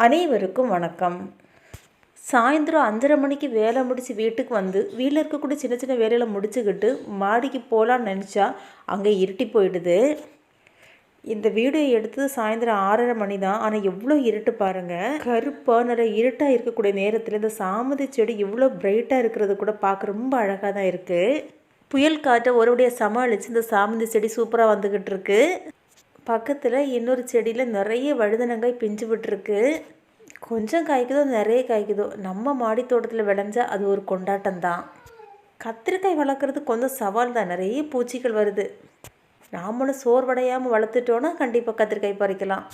அனைவருக்கும் வணக்கம். சாயந்தரம் 5:30 மணிக்கு வேலை முடித்து வீட்டுக்கு வந்து வீட்டில் இருக்கக்கூடிய சின்ன சின்ன வேலைகளை முடிச்சுக்கிட்டு மாடிக்கு போகலான்னு நினச்சா அங்கே இருட்டி போயிடுது. இந்த வீடியோ எடுத்தது சாயந்தரம் 6:30 மணி தான். ஆனால் எவ்வளோ இருட்டு பாருங்கள். கருப்பாக நிறைய இருட்டாக இருக்கக்கூடிய நேரத்தில் இந்த சாமந்தி செடி இவ்வளோ பிரைட்டாக இருக்கிறது கூட பார்க்க ரொம்ப அழகாக தான் இருக்குது. புயல் காற்றை ஒருபடியாக சமாளித்து இந்த சாமந்தி செடி சூப்பராக வந்துக்கிட்டு இருக்கு. பக்கத்தில் இன்னொரு செடியில் நிறைய வழுதனங்காய் பிஞ்சு விட்டுருக்கு. கொஞ்சம் காய்க்குதோ நிறைய காய்க்குதோ, நம்ம மாடி தோட்டத்தில் விளைஞ்சா அது ஒரு கொண்டாட்டம்தான். கத்திரிக்காய் வளர்க்குறது கொஞ்சம் சவால் தான், நிறைய பூச்சிகள் வருது. நாமளும் சோர்வடையாமல் வளர்த்துட்டோன்னா கண்டிப்பாக கத்திரிக்காய் பறிக்கலாம்.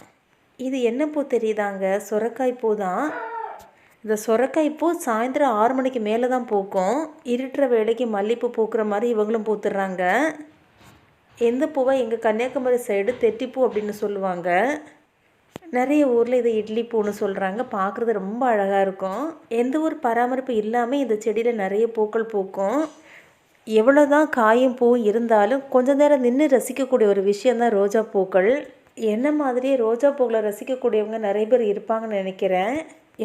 இது என்ன பூ தெரியுதாங்க? சொரக்காய் பூ தான். இந்த சொரக்காய் பூ சாயந்தரம் 6 மணிக்கு மேலே தான் பூக்கும். இருட்டுற வேலைக்கு மல்லிகைப்பூ பூக்கிற மாதிரி இவங்களும் பூத்துடுறாங்க. எந்த பூவை எங்கள் கன்னியாகுமரி சைடு தெட்டிப்பூ அப்படின்னு சொல்லுவாங்க. நிறைய ஊரில் இதை இட்லி பூன்னு சொல்கிறாங்க. பார்க்குறது ரொம்ப அழகாக இருக்கும். எந்த ஒரு பராமரிப்பு இல்லாமல் இந்த செடியில் நிறைய பூக்கள் பூக்கும். எவ்வளோ தான் காயும் பூவும் இருந்தாலும் கொஞ்சம் நேரம் நின்று ரசிக்கக்கூடிய ஒரு விஷயந்தான் ரோஜா பூக்கள். என்ன மாதிரியே ரோஜா பூக்களை ரசிக்கக்கூடியவங்க நிறைய பேர் இருப்பாங்கன்னு நினைக்கிறேன்.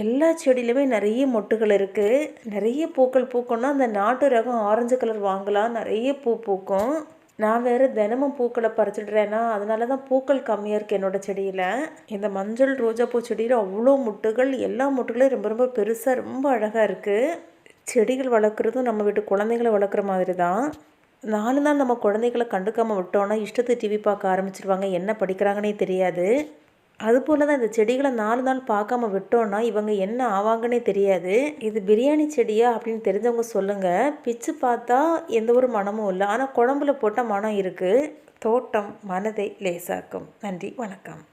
எல்லா செடியிலுமே நிறைய மொட்டுகள் இருக்குது. நிறைய பூக்கள் பூக்கணும்னா அந்த நாட்டு ரகம் ஆரஞ்சு கலர் வாங்கலாம். நிறைய பூ பூக்கும். நான் வேறு தினமும் பூக்களை பறிச்சிடுறேன்னா அதனால தான் பூக்கள் கம்மியாக இருக்குது என்னோடய செடியில். இந்த மஞ்சள் ரோஜா பூ செடியில் அவ்வளோ மொட்டுகள், எல்லா மொட்டுகளையும் ரொம்ப ரொம்ப பெருசாக ரொம்ப அழகாக இருக்குது. செடிகள் வளர்க்குறதும் நம்ம வீட்டு குழந்தைகளை வளர்க்குற மாதிரி தான். 4 நாள் நம்ம குழந்தைகளை கண்டுக்காமல் விட்டோன்னா இஷ்டத்தை டிவி பார்க்க ஆரம்பிச்சிருவாங்க. என்ன படிக்கிறாங்கன்னே தெரியாது. அதுபோல் தான் இந்த செடிகளை 4 நாள் பார்க்காம விட்டோன்னா இவங்க என்ன ஆவாங்கன்னே தெரியாது. இது பிரியாணி செடியா அப்படின்னு தெரிஞ்சவங்க சொல்லுங்கள். பிச்சு பார்த்தா எந்த ஒரு மனமும் இல்லை, ஆனால் குழம்புல போட்டால் மனம் இருக்குது. தோட்டம் மனதை லேசாக்கும். நன்றி, வணக்கம்.